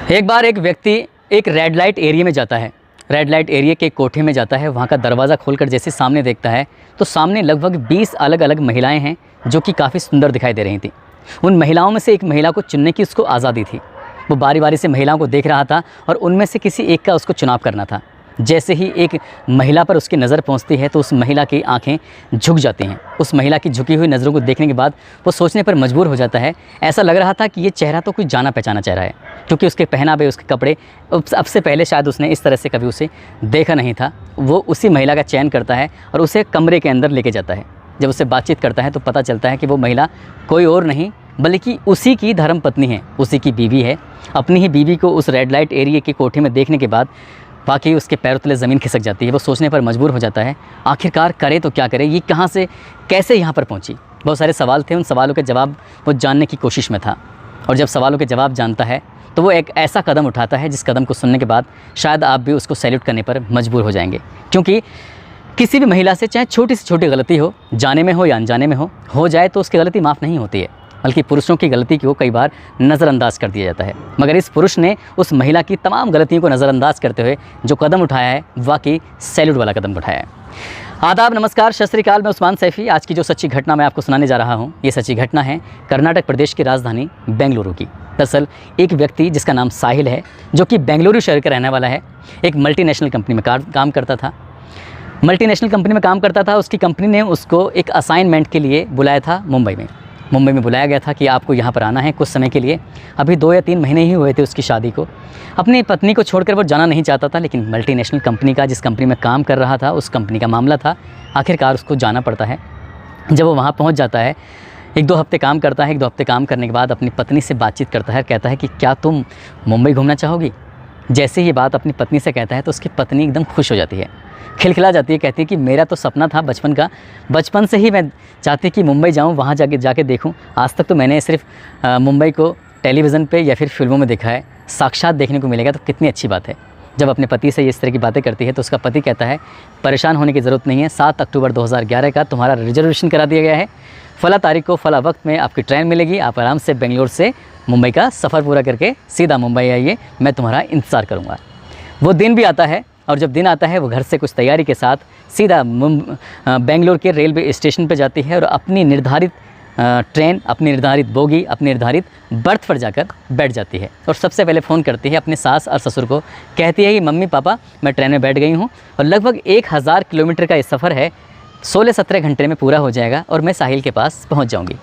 एक बार एक व्यक्ति एक रेड लाइट एरिया में जाता है। रेड लाइट एरिया के कोठे में जाता है। वहाँ का दरवाज़ा खोलकर जैसे सामने देखता है तो सामने लगभग 20 अलग अलग महिलाएं हैं जो कि काफ़ी सुंदर दिखाई दे रही थी। उन महिलाओं में से एक महिला को चुनने की उसको आज़ादी थी। वो बारी बारी से महिलाओं को देख रहा था और उनमें से किसी एक का उसको चुनाव करना था। जैसे ही एक महिला पर उसकी नज़र पहुंचती है तो उस महिला की आंखें झुक जाती हैं। उस महिला की झुकी हुई नज़रों को देखने के बाद वो सोचने पर मजबूर हो जाता है। ऐसा लग रहा था कि ये चेहरा तो कोई जाना पहचाना चेहरा है, क्योंकि उसके पहनावे, उसके कपड़े अब से पहले शायद उसने इस तरह से कभी उसे देखा नहीं था। वो उसी महिला का चयन करता है और उसे कमरे के अंदर लेके जाता है। जब उससे बातचीत करता है तो पता चलता है कि वो महिला कोई और नहीं बल्कि उसी की धर्म पत्नी है, उसी की बीवी है। अपनी ही बीवी को उस रेड लाइट एरिया के कोठे में देखने के बाद वाकई उसके पैरों तले ज़मीन खिसक जाती है। वो सोचने पर मजबूर हो जाता है, आखिरकार करे तो क्या करे, ये कहाँ से कैसे यहाँ पर पहुँची। बहुत सारे सवाल थे, उन सवालों के जवाब वो जानने की कोशिश में था। और जब सवालों के जवाब जानता है तो वो एक ऐसा कदम उठाता है जिस कदम को सुनने के बाद शायद आप भी उसको सैल्यूट करने पर मजबूर हो जाएंगे। क्योंकि किसी भी महिला से चाहे छोटी से छोटी गलती हो, जाने में हो या अनजाने में हो जाए तो उसकी गलती माफ़ नहीं होती है, बल्कि पुरुषों की गलती को कई बार नज़रअंदाज कर दिया जाता है। मगर इस पुरुष ने उस महिला की तमाम गलतियों को नज़रअंदाज करते हुए जो कदम उठाया है, वाकई सैल्यूट वाला कदम उठाया है। आदाब, नमस्कार, सत श्री अकाल। मैं उस्मान सैफ़ी। आज की जो सच्ची घटना मैं आपको सुनाने जा रहा हूँ, ये सच्ची घटना है कर्नाटक प्रदेश की राजधानी बेंगलुरु की। दरअसल एक व्यक्ति जिसका नाम साहिल है, जो कि बेंगलुरु शहर का रहने वाला है, एक मल्टीनेशनल कंपनी में काम करता था। मल्टीनेशनल कंपनी में काम करता था। उसकी कंपनी ने उसको एक असाइनमेंट के लिए बुलाया था मुंबई में बुलाया गया था कि आपको यहाँ पर आना है कुछ समय के लिए। अभी 2 या 3 महीने ही हुए थे उसकी शादी को। अपनी पत्नी को छोड़कर वो जाना नहीं चाहता था, लेकिन मल्टीनेशनल कंपनी का, जिस कंपनी में काम कर रहा था, उस कंपनी का मामला था, आखिरकार उसको जाना पड़ता है। जब वो वहाँ पहुँच जाता है, 1-2 हफ्ते काम करता है। 1-2 हफ्ते काम करने के बाद अपनी पत्नी से बातचीत करता है, कहता है कि क्या तुम मुंबई घूमना चाहोगी। जैसे ये बात अपनी पत्नी से कहता है तो उसकी पत्नी एकदम खुश हो जाती है, खिलखिला जाती है। कहती है कि मेरा तो सपना था बचपन का, बचपन से ही मैं चाहती कि मुंबई जाऊं, वहाँ जाके देखूं। आज तक तो मैंने सिर्फ मुंबई को टेलीविज़न पे या फिर फिल्मों में देखा है, साक्षात देखने को मिलेगा तो कितनी अच्छी बात है। जब अपने पति से इस तरह की बातें करती है तो उसका पति कहता है, परेशान होने की ज़रूरत नहीं है, 7 अक्टूबर 2011 का तुम्हारा रिजर्वेशन करा दिया गया है। फ़ला तारीख को फ़ला वक्त में आपकी ट्रेन मिलेगी। आप आराम से बेंगलोर से मुंबई का सफ़र पूरा करके सीधा मुंबई आइए, मैं तुम्हारा इंतज़ार करूँगा। वो दिन भी आता है और जब दिन आता है वो घर से कुछ तैयारी के साथ सीधा बेंगलोर के रेलवे स्टेशन पर जाती है और अपनी निर्धारित ट्रेन, अपनी निर्धारित बोगी, अपनी निर्धारित बर्थ पर जाकर बैठ जाती है। और सबसे पहले फ़ोन करती है अपने सास और ससुर को। कहती है कि मम्मी पापा, मैं ट्रेन में बैठ गई हूँ और लगभग 1000 किलोमीटर का ये सफ़र है, 16-17 घंटे में पूरा हो जाएगा और मैं साहिल के पास पहुँच जाऊँगी।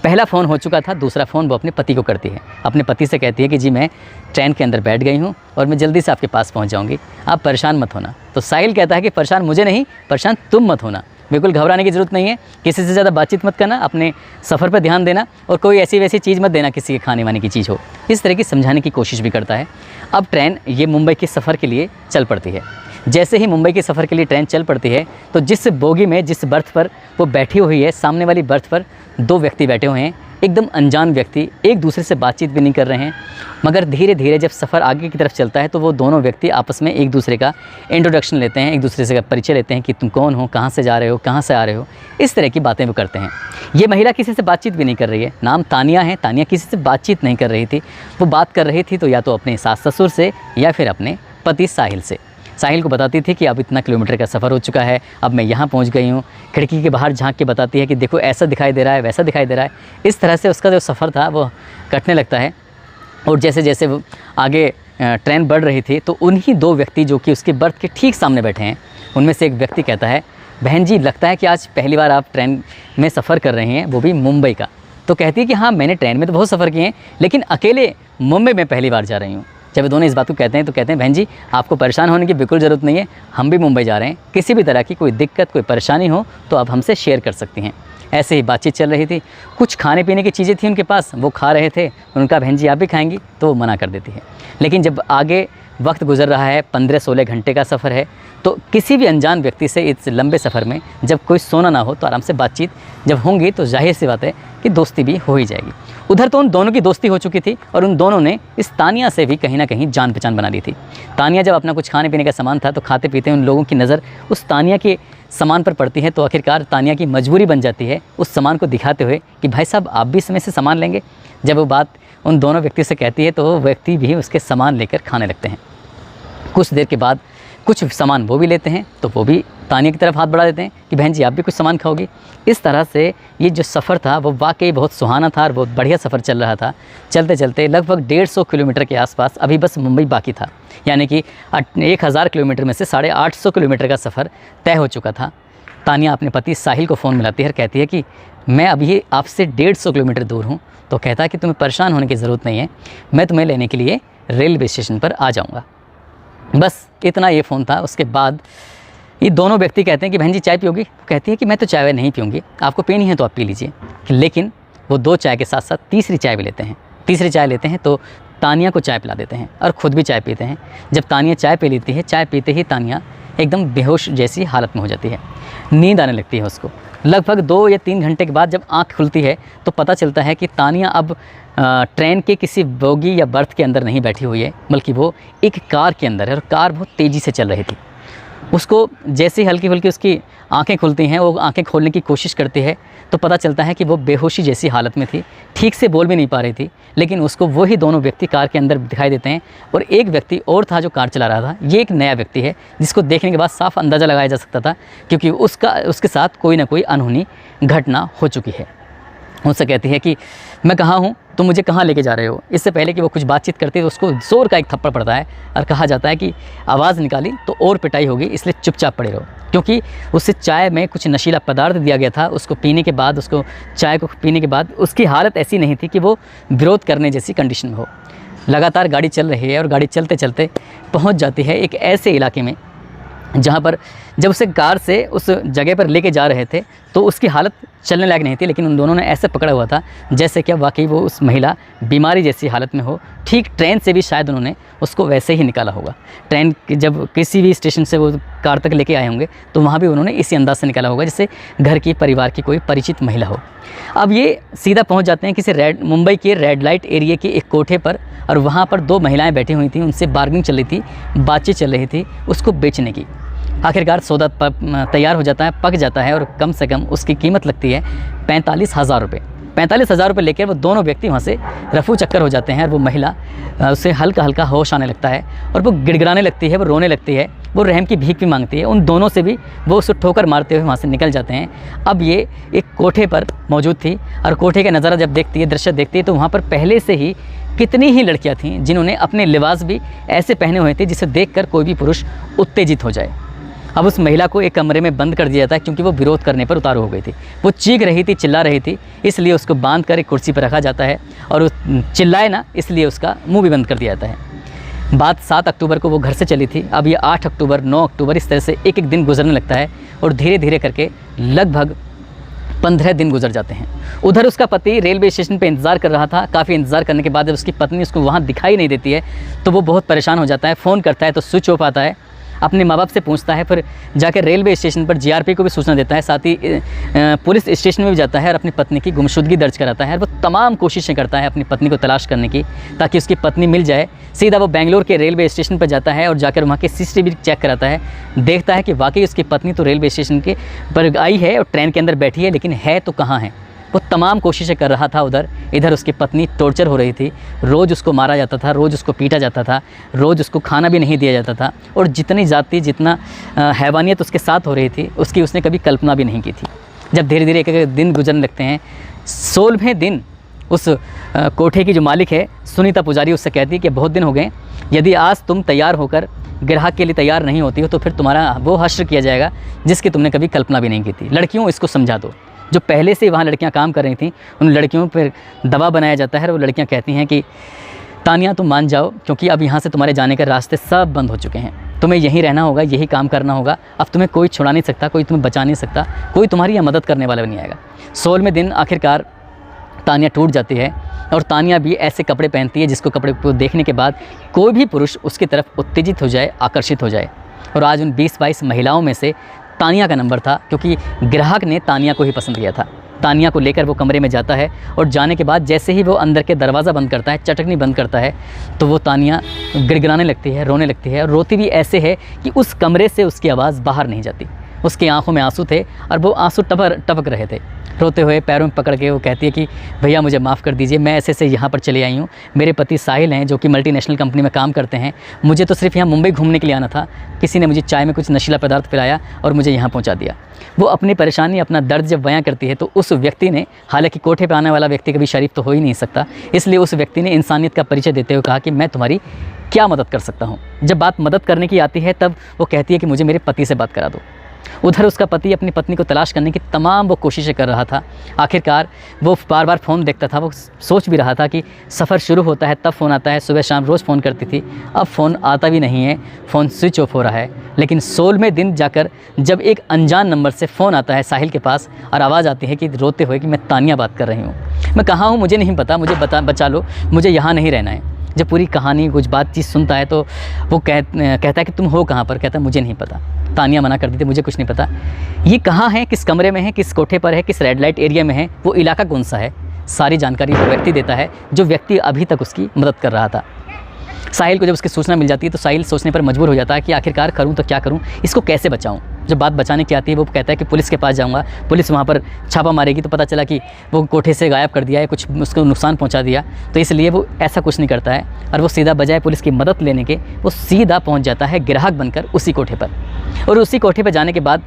पहला फ़ोन हो चुका था, दूसरा फ़ोन वो अपने पति को करती है। अपने पति से कहती है कि जी मैं ट्रेन के अंदर बैठ गई हूँ और मैं जल्दी से आपके पास पहुँच जाऊँगी, आप परेशान मत होना। तो साहिल कहता है कि परेशान मुझे नहीं, परेशान तुम मत होना, बिल्कुल घबराने की ज़रूरत नहीं है, किसी से ज़्यादा बातचीत मत करना, अपने सफ़र पर ध्यान देना और कोई ऐसी वैसी चीज़ मत देना, किसी के खाने वाने की चीज़ हो। इस तरह की समझाने की कोशिश भी करता है। अब ट्रेन ये मुंबई के सफ़र के लिए चल पड़ती है। जैसे ही मुंबई के सफ़र के लिए ट्रेन चल पड़ती है तो जिस बोगी में, जिस बर्थ पर वो बैठी हुई है, सामने वाली बर्थ पर 2 व्यक्ति बैठे हुए हैं, एकदम अनजान व्यक्ति, एक दूसरे से बातचीत भी नहीं कर रहे हैं। मगर धीरे धीरे जब सफ़र आगे की तरफ चलता है तो वो दोनों व्यक्ति आपस में एक दूसरे का इंट्रोडक्शन लेते हैं, एक दूसरे से परिचय लेते हैं कि तुम कौन हो, कहाँ से जा रहे हो, कहाँ से आ रहे हो, इस तरह की बातें वो करते हैं। ये महिला किसी से बातचीत भी नहीं कर रही है, नाम तानिया है। तानिया किसी से बातचीत नहीं कर रही थी। वो बात कर रही थी तो या तो अपने सास ससुर से या फिर अपने पति साहिल से। साहिल को बताती थी कि अब इतना किलोमीटर का सफ़र हो चुका है, अब मैं यहाँ पहुँच गई हूँ। खिड़की के बाहर झांक के बताती है कि देखो ऐसा दिखाई दे रहा है, वैसा दिखाई दे रहा है। इस तरह से उसका जो सफ़र था वो कटने लगता है। और जैसे जैसे वो आगे ट्रेन बढ़ रही थी तो उन्हीं 2 व्यक्ति जो कि उसके बर्थ के ठीक सामने बैठे हैं, उनमें से एक व्यक्ति कहता है, बहन जी लगता है कि आज पहली बार आप ट्रेन में सफ़र कर रहे हैं, वो भी मुंबई का। तो कहती है कि हाँ, मैंने ट्रेन में तो बहुत सफ़र किए हैं, लेकिन अकेले मुंबई में पहली बार जा रही हूँ। जब दोनों इस बात को कहते हैं तो कहते हैं, बहन जी आपको परेशान होने की बिल्कुल ज़रूरत नहीं है, हम भी मुंबई जा रहे हैं, किसी भी तरह की कोई दिक्कत, कोई परेशानी हो तो आप हमसे शेयर कर सकती हैं। ऐसे ही बातचीत चल रही थी। कुछ खाने पीने की चीज़ें थी उनके पास, वो खा रहे थे। उनका, बहन जी आप भी खाएंगी, तो वो मना कर देती है। लेकिन जब आगे वक्त गुजर रहा है, 15-16 घंटे का सफ़र है, तो किसी भी अनजान व्यक्ति से इस लंबे सफ़र में जब कोई सोना ना हो तो आराम से बातचीत जब होंगी तो जाहिर सी बात है कि दोस्ती भी हो ही जाएगी। उधर तो उन दोनों की दोस्ती हो चुकी थी और उन दोनों ने इस तानिया से भी कहीं ना कहीं जान पहचान बना ली थी। तानिया जब अपना कुछ खाने पीने का सामान था तो खाते पीते उन लोगों की नज़र उस तानिया के सामान पर पड़ती है, तो आखिरकार तानिया की मजबूरी बन जाती है उस सामान को दिखाते हुए कि भाई साहब आप भी इसमें से सामान लेंगे। जब वो बात उन दोनों व्यक्ति से कहती है, तो वो व्यक्ति भी उसके सामान लेकर खाने लगते हैं। कुछ देर के बाद कुछ सामान वो भी लेते हैं, तो वो भी तानिया की तरफ हाथ बढ़ा देते हैं कि बहन जी आप भी कुछ सामान खाओगी। इस तरह से ये जो सफ़र था वो वाकई बहुत सुहाना था और बहुत बढ़िया सफ़र चल रहा था। चलते चलते लगभग 150 किलोमीटर के आसपास अभी बस मुंबई बाकी था, यानी कि 1000 किलोमीटर में से 850 किलोमीटर का सफ़र तय हो चुका था। तानिया अपने पति साहिल को फ़ोन मिलाती है और कहती है कि मैं अभी आपसे 150 किलोमीटर दूर हूँ। तो कहता है कि तुम्हें परेशान होने की ज़रूरत नहीं है, मैं तुम्हें लेने के लिए रेलवे स्टेशन पर आ जाऊँगा। बस इतना ये फ़ोन था। उसके बाद ये दोनों व्यक्ति कहते हैं कि बहन जी चाय पियोगी? कहती है कि मैं तो चाय नहीं पीऊँगी, आपको पीनी है तो आप पी लीजिए। लेकिन वो 2 चाय के साथ साथ तीसरी चाय भी लेते हैं। तीसरी चाय लेते हैं तो तानिया को चाय पिला देते हैं और ख़ुद भी चाय पीते हैं। जब तानिया चाय पी लेती है, चाय पीते ही तानिया एकदम बेहोश जैसी हालत में हो जाती है, नींद आने लगती है उसको। लगभग 2 या 3 घंटे के बाद जब आँख खुलती है तो पता चलता है कि तानिया अब ट्रेन के किसी बोगी या बर्थ के अंदर नहीं बैठी हुई है, बल्कि वो एक कार के अंदर है और कार बहुत तेज़ी से चल रही थी। उसको जैसे ही हल्की फुल्की उसकी आंखें खुलती हैं, वो आंखें खोलने की कोशिश करती है तो पता चलता है कि वो बेहोशी जैसी हालत में थी, ठीक से बोल भी नहीं पा रही थी। लेकिन उसको वही दोनों व्यक्ति कार के अंदर दिखाई देते हैं और एक व्यक्ति और था जो कार चला रहा था। ये एक नया व्यक्ति है जिसको देखने के बाद साफ अंदाज़ा लगाया जा सकता था, क्योंकि उसके साथ कोई ना कोई अनहोनी घटना हो चुकी है। उनसे कहती है कि मैं कहाँ हूँ, तुम मुझे कहाँ लेके जा रहे हो। इससे पहले कि वो कुछ बातचीत करती है तो उसको ज़ोर का एक थप्पड़ पड़ता है और कहा जाता है कि आवाज़ निकाली तो और पिटाई होगी, इसलिए चुपचाप पड़े रहो। क्योंकि उससे चाय में कुछ नशीला पदार्थ दिया गया था। उसको पीने के बाद चाय को पीने के बाद उसकी हालत ऐसी नहीं थी कि वो विरोध करने जैसी कंडीशन में हो। लगातार गाड़ी चल रही है और गाड़ी चलते चलते पहुँच जाती है एक ऐसे इलाके में जहाँ पर जब उसे कार से उस जगह पर लेके जा रहे थे तो उसकी हालत चलने लायक नहीं थी, लेकिन उन दोनों ने ऐसे पकड़ा हुआ था जैसे कि वाकई वो उस महिला बीमारी जैसी हालत में हो। ठीक ट्रेन से भी शायद उन्होंने उसको वैसे ही निकाला होगा। ट्रेन जब किसी भी स्टेशन से वो कार तक लेके आए होंगे तो वहाँ भी उन्होंने इसी अंदाज से निकाला होगा जैसे घर की परिवार की कोई परिचित महिला हो। अब ये सीधा पहुँच जाते हैं किसी मुंबई के रेड लाइट एरिया के एक कोठे पर, और वहाँ पर 2 महिलाएँ बैठी हुई थी, उनसे बार्गेनिंग चल रही थी, बातचीत चल रही थी उसको बेचने की। आखिरकार सौदा तैयार हो जाता है, पक जाता है और कम से कम उसकी कीमत लगती है 45,000 रुपये। 45,000 रुपये लेकर वो दोनों व्यक्ति वहाँ से रफू चक्कर हो जाते हैं और वो महिला उससे हल्का हल्का होश आने लगता है और वो गिड़गिड़ाने लगती है, वो रोने लगती है, वो रहम की भीख भी मांगती है। उन दोनों से भी वो उसको ठोकर मारते हुए वहाँ से निकल जाते हैं। अब ये एक कोठे पर मौजूद थी और कोठे का नज़ारा जब देखती है, दृश्य देखती है, तो वहाँ पर पहले से ही कितनी ही लड़कियाँ थीं जिन्होंने अपने लिबास भी ऐसे पहने हुए थे जिसे देखकर कोई भी पुरुष उत्तेजित हो जाए। अब उस महिला को एक कमरे में बंद कर दिया जाता है क्योंकि वो विरोध करने पर उतारू हो गई थी। वो चीख रही थी, चिल्ला रही थी, इसलिए उसको बांध कर एक कुर्सी पर रखा जाता है और चिल्लाए ना इसलिए उसका मुंह भी बंद कर दिया जाता है। बात 7 अक्टूबर को वो घर से चली थी। अब ये 8 अक्टूबर, 9 अक्टूबर, इस तरह से एक एक दिन गुजरने लगता है और धीरे धीरे करके लगभग 15 दिन गुजर जाते हैं। उधर उसका पति रेलवे स्टेशन पे इंतज़ार कर रहा था। काफ़ी इंतज़ार करने के बाद जब उसकी पत्नी उसको वहाँ दिखाई नहीं देती है तो वो बहुत परेशान हो जाता है। फ़ोन करता है तो स्विच ऑफ आता है, अपने माँ बाप से पूछता है, फिर जाकर रेलवे स्टेशन पर जीआरपी को भी सूचना देता है, साथ ही पुलिस स्टेशन में भी जाता है और अपनी पत्नी की गुमशुदगी दर्ज कराता है। वो तमाम कोशिशें करता है अपनी पत्नी को तलाश करने की ताकि उसकी पत्नी मिल जाए। सीधा वो बेंगलोर के रेलवे स्टेशन पर जाता है और जाकर वहाँ के सीसीटीवी चेक कराता है। देखता है कि वाकई उसकी पत्नी तो रेलवे स्टेशन के पर आई है और ट्रेन के अंदर बैठी है, लेकिन है तो कहाँ है। वो तमाम कोशिशें कर रहा था उधर। इधर उसकी पत्नी टॉर्चर हो रही थी, रोज़ उसको मारा जाता था, रोज़ उसको पीटा जाता था, रोज़ उसको खाना भी नहीं दिया जाता था और जितनी ज़्यादती, जितना हैवानियत उसके साथ हो रही थी उसकी उसने कभी कल्पना भी नहीं की थी। जब धीरे धीरे एक एक दिन गुजरने लगते हैं, 16वें दिन उस कोठे की जो मालिक है सुनीता पुजारी उससे कहती है कि बहुत दिन हो गए, यदि आज तुम तैयार होकर ग्राहक के लिए तैयार नहीं होती हो तो फिर तुम्हारा वो हश्र किया जाएगा जिसकी तुमने कभी कल्पना भी नहीं की थी। लड़कियों इसको समझा दो। जो पहले से वहाँ लड़कियाँ काम कर रही थीं उन लड़कियों पर दबाव बनाया जाता है और वो लड़कियाँ कहती हैं कि तानिया तुम मान जाओ, क्योंकि अब यहाँ से तुम्हारे जाने के रास्ते सब बंद हो चुके हैं, तुम्हें यहीं रहना होगा, यही काम करना होगा, अब तुम्हें कोई छुड़ा नहीं सकता, कोई तुम्हें बचा नहीं सकता, कोई तुम्हारी यह मदद करने वाला भी नहीं आएगा। 16वें दिन आखिरकार तानिया टूट जाती है और तानिया भी ऐसे कपड़े पहनती है जिसको कपड़े को देखने के बाद कोई भी पुरुष उसकी तरफ उत्तेजित हो जाए, आकर्षित हो जाए। और आज उन 20-22 महिलाओं में से तानिया का नंबर था, क्योंकि ग्राहक ने तानिया को ही पसंद किया था। तानिया को लेकर वो कमरे में जाता है और जाने के बाद जैसे ही वो अंदर के दरवाज़ा बंद करता है, चटकनी बंद करता है, तो वो तानिया गिड़गिड़ाने लगती है, रोने लगती है और रोती भी ऐसे है कि उस कमरे से उसकी आवाज़ बाहर नहीं जाती। उसकी आंखों में आंसू थे और वो आंसू टपक रहे थे। रोते हुए पैरों में पकड़ के वो कहती है कि भैया मुझे माफ़ कर दीजिए, मैं ऐसे यहाँ पर चली आई हूँ, मेरे पति साहिल हैं जो कि मल्टीनेशनल कंपनी में काम करते हैं, मुझे तो सिर्फ यहाँ मुंबई घूमने के लिए आना था, किसी ने मुझे चाय में कुछ नशीला पदार्थ पिलाया और मुझे यहाँ पहुँचा दिया। वो अपनी परेशानी, अपना दर्द जब बयां करती है तो उस व्यक्ति ने, हालांकि कोठे पर आने वाला व्यक्ति कभी शरीफ तो हो ही नहीं सकता, इसलिए उस व्यक्ति ने इंसानियत का परिचय देते हुए कहा कि मैं तुम्हारी क्या मदद कर सकता हूँ। जब बात मदद करने की आती है तब वो कहती है कि मुझे मेरे पति से बात करा दो। उधर उसका पति अपनी पत्नी को तलाश करने की तमाम वो कोशिशें कर रहा था। आखिरकार वो बार बार फ़ोन देखता था, वो सोच भी रहा था कि सफ़र शुरू होता है तब फ़ोन आता है, सुबह शाम रोज़ फ़ोन करती थी, अब फ़ोन आता भी नहीं है, फ़ोन स्विच ऑफ हो रहा है। लेकिन 16वें दिन जाकर जब एक अनजान नंबर से फ़ोन आता है साहिल के पास और आवाज़ आती है कि रोते हुए कि मैं तानिया बात कर रही हूँ, मैं कहाँ हूँ मुझे नहीं पता, मुझे बचा लो, मुझे यहाँ नहीं रहना है। जब पूरी कहानी कुछ बातचीत सुनता है तो वो कहता है कि तुम हो कहाँ पर? कहता है मुझे नहीं पता। तानिया मना कर दी थी, मुझे कुछ नहीं पता। ये कहाँ है, किस कमरे में है, किस कोठे पर है, किस रेड लाइट एरिया में है, वो इलाका कौन सा है, सारी जानकारी वो व्यक्ति देता है जो व्यक्ति अभी तक उसकी मदद कर रहा था। साहिल को जब उसकी सूचना मिल जाती है तो साहिल सोचने पर मजबूर हो जाता है कि आखिरकार करूँ तो क्या करूँ, इसको कैसे बचाऊँ। जब बात बचाने की आती है वो कहता है कि पुलिस के पास जाऊँगा, पुलिस वहाँ पर छापा मारेगी तो पता चला कि वो कोठे से गायब कर दिया है, कुछ उसको नुकसान पहुँचा दिया, तो इसलिए वो ऐसा कुछ नहीं करता है और वो सीधा बजाय पुलिस की मदद लेने के वो सीधा पहुँच जाता है ग्राहक बनकर उसी कोठे पर। और उसी कोठे पर जाने के बाद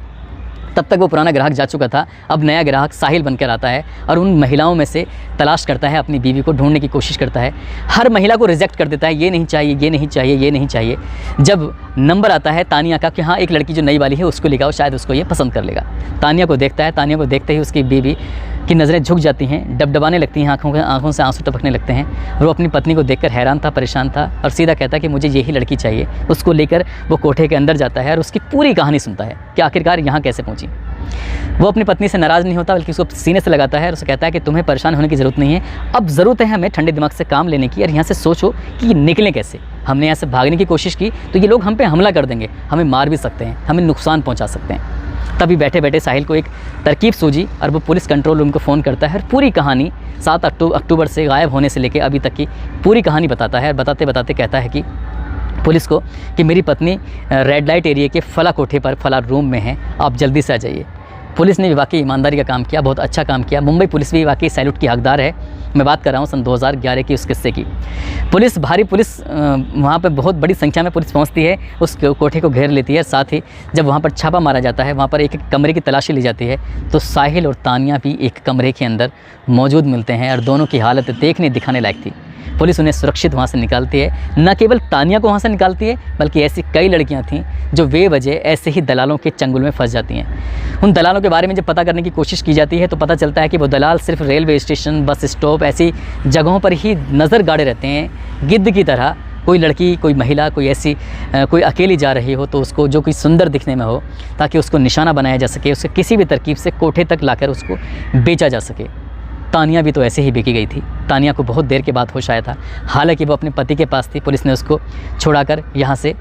तब तक वो पुराना ग्राहक जा चुका था, अब नया ग्राहक साहिल बनकर आता है और उन महिलाओं में से तलाश करता है, अपनी बीवी को ढूंढने की कोशिश करता है। हर महिला को रिजेक्ट कर देता है, ये नहीं चाहिए, ये नहीं चाहिए, ये नहीं चाहिए। जब नंबर आता है तानिया का कि हाँ एक लड़की जो नई वाली है उसको लिखाओ, शायद उसको ये पसंद कर लेगा। तानिया को देखता है, तानिया को देखते ही उसकी बीवी की नज़रें झुक जाती हैं, डबडबाने लगती हैं, आँखों से आंसू टपकने लगते हैं। और वो अपनी पत्नी को देखकर हैरान था, परेशान था और सीधा कहता है कि मुझे यही लड़की चाहिए। उसको लेकर वो कोठे के अंदर जाता है और उसकी पूरी कहानी सुनता है कि आखिरकार यहाँ कैसे पहुँची। वो अपनी पत्नी से नाराज़ नहीं होता बल्कि उसको सीने से लगाता है और उसे कहता है कि तुम्हें परेशान होने की ज़रूरत नहीं है, अब ज़रूरत है हमें ठंडे दिमाग से काम लेने की और यहाँ से सोचो कि निकलें कैसे। हमने यहाँ से भागने की कोशिश की तो ये लोग हम पे हमला कर देंगे, हमें मार भी सकते हैं, हमें नुकसान पहुँचा सकते हैं। तभी बैठे बैठे साहिल को एक तरकीब सूझी और वो पुलिस कंट्रोल रूम को फ़ोन करता है और पूरी कहानी 7 अक्टूबर से गायब होने से लेकर अभी तक की पूरी कहानी बताता है। और बताते बताते कहता है कि पुलिस को कि मेरी पत्नी रेड लाइट एरिया के फला कोठे पर फला रूम में है, आप जल्दी से आ जाइए। पुलिस ने भी वाकई ईमानदारी का काम किया, बहुत अच्छा काम किया। मुंबई पुलिस भी वाकई सैल्यूट की हकदार है। मैं बात कर रहा हूँ सन 2011 की उस किस्से की। भारी पुलिस वहाँ पे बहुत बड़ी संख्या में पुलिस पहुँचती है, उस कोठे को घेर लेती है। साथ ही जब वहाँ पर छापा मारा जाता है, वहाँ पर एक कमरे की तलाशी ली जाती है तो साहिल और तानिया भी एक कमरे के अंदर मौजूद मिलते हैं और दोनों की हालत देखने दिखाने लायक थी। पुलिस उन्हें सुरक्षित वहाँ से निकालती है। न केवल तानिया को वहाँ से निकालती है बल्कि ऐसी कई लड़कियाँ थीं जो बेवजह ऐसे ही दलालों के चंगुल में फंस जाती हैं। उन दलालों के बारे में जब पता करने की कोशिश की जाती है तो पता चलता है कि वो दलाल सिर्फ रेलवे स्टेशन, बस स्टॉप ऐसी जगहों पर ही नज़र गाड़े रहते हैं, गिद्ध की तरह। कोई लड़की, कोई महिला, कोई ऐसी कोई अकेली जा रही हो तो उसको जो कोई सुंदर दिखने में हो ताकि उसको निशाना बनाया जा सके, उसे किसी भी तरकीब से कोठे तक लाकर उसको बेचा जा सके। तानिया भी तो ऐसे ही बेची गई थी। तानिया को बहुत देर के बाद होश आया था, हालांकि वो अपने पति के पास थी। पुलिस ने उसको छुड़ाकर यहाँ से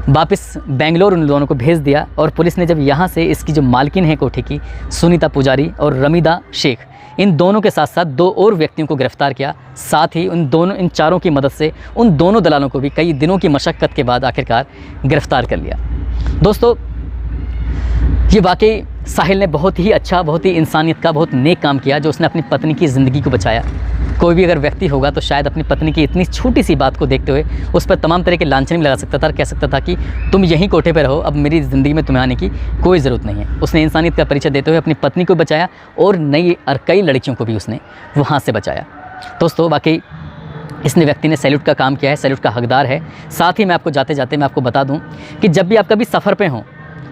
वापस बेंगलोर उन दोनों को भेज दिया और पुलिस ने जब यहाँ से इसकी जो मालकिन है कोठे की, सुनीता पुजारी और रमीदा शेख, इन दोनों के साथ साथ 2 और व्यक्तियों को गिरफ्तार किया। साथ ही इन चारों की मदद से उन दोनों दलालों को भी कई दिनों की मशक्क़त के बाद आखिरकार गिरफ्तार कर लिया। दोस्तों, ये वाकई साहिल ने बहुत ही अच्छा, बहुत ही इंसानियत का, बहुत नेक काम किया जो उसने अपनी पत्नी की ज़िंदगी को बचाया। कोई भी अगर व्यक्ति होगा तो शायद अपनी पत्नी की इतनी छोटी सी बात को देखते हुए उस पर तमाम तरह के लांछन भी लगा सकता था और कह सकता था कि तुम यहीं कोठे पर रहो, अब मेरी ज़िंदगी में तुम्हें आने की कोई ज़रूरत नहीं है। उसने इंसानियत का परिचय देते हुए अपनी पत्नी को बचाया और कई लड़कियों को भी उसने वहाँ से बचाया। दोस्तों, वाकई इसने व्यक्ति ने सैल्यूट का काम किया है, सैल्यूट का हकदार है। साथ ही मैं आपको जाते जाते मैं आपको बता दूँ कि जब भी आप कभी सफ़र पर हों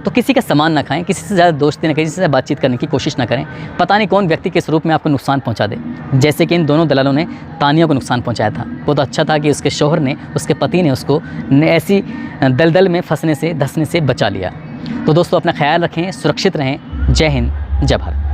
तो किसी का सामान ना खाएं, किसी से ज़्यादा दोस्ती ना करें, किसी से बातचीत करने की कोशिश ना करें। पता नहीं कौन व्यक्ति किस रूप में आपको नुकसान पहुंचा दे। जैसे कि इन दोनों दलालों ने तानिया को नुकसान पहुंचाया था। वो तो अच्छा था कि उसके शौहर ने, उसके पति ने उसको ऐसी दलदल में फंसने से, धंसने से बचा लिया। तो दोस्तों, अपना ख्याल रखें, सुरक्षित रहें। जय हिंद, जय भारत।